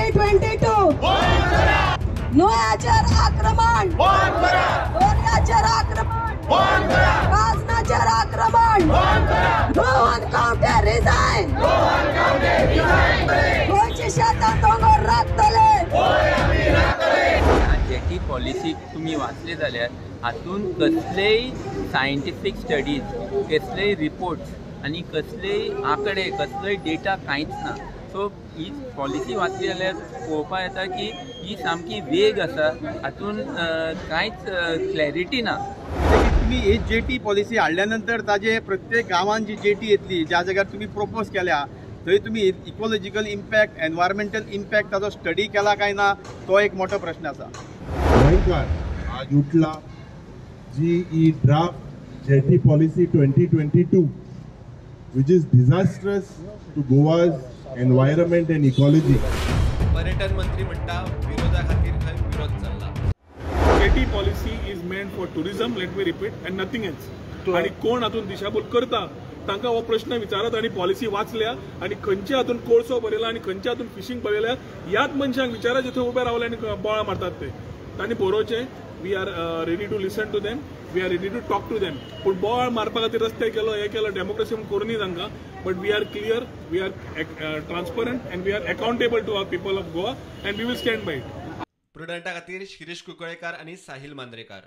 2022 नोयाचेर आक्रमण, दोरयाचेर आक्रमण, काजनाचेर आक्रमण, गोवन कावंटे रिजाइन, गोंयची शेतां दोंगर राखतले। जेटी पॉलिसी तुम्ही वाचले जाल्यार हातून कसलेय सायंटिफीक स्टडीज, कसलेय रिपोर्ट्स आणि कसलेय आकडे, कसलोय डेटा कांयच ना। सो ही पॉलिसी वाचली जाल्यार पळोवपा येता की ही सामकी वेग आसा, हातून कांयच क्लॅरिटी ना। तुम्ही ही जेटी पॉलिसी हाडल्या नंतर ताजे प्रत्येक गांवांत जी जेटी येतली, ज्या जाग्यार तुम्ही प्रपोज केल्या थंय तुम्ही इकॉलॉजिकल इम्पॅक्ट, एनवायरमेंटल इम्पॅक्ट ताजो स्टडी केला काय ना, तो एक मोठो प्रश्न आसा। गोंयकार आज उठला जी ई draft jetty policy 2022 which is disastrous to Goa's environment and ecology. पर्यटन मंत्री म्हणटा विरोधा खातीर खंय विरोध चल्ला। Jetty policy is meant for tourism, let me repeat, end nothing else. आणि कोण हातून दिशाभूल करता तांकां हो प्रश्न विचारत आणि पॉलिसी वाचल्या आणि खंयच्या हातून कोळसो बरयला आणि खंयच्या हातून फिशिंग बरयल्या ह्याच मनशांक विचारा जे थंय उबे रावले आणि बोळा मारतात ते तांणी बरोवचें। We are ready to listen to them, we are ready to talk to them. पूण बोवाळ मारपा खातीर रस्ते केलो, हे केलो, डेमोक्रेसी म्हणून करूनी तांकां। But we are clear, we are transparent and we are accountable to our people of Goa and we will stand by it. प्रुडंटा खातीर शिरीष कुंकळेकार आणि साहिल मांद्रेकार।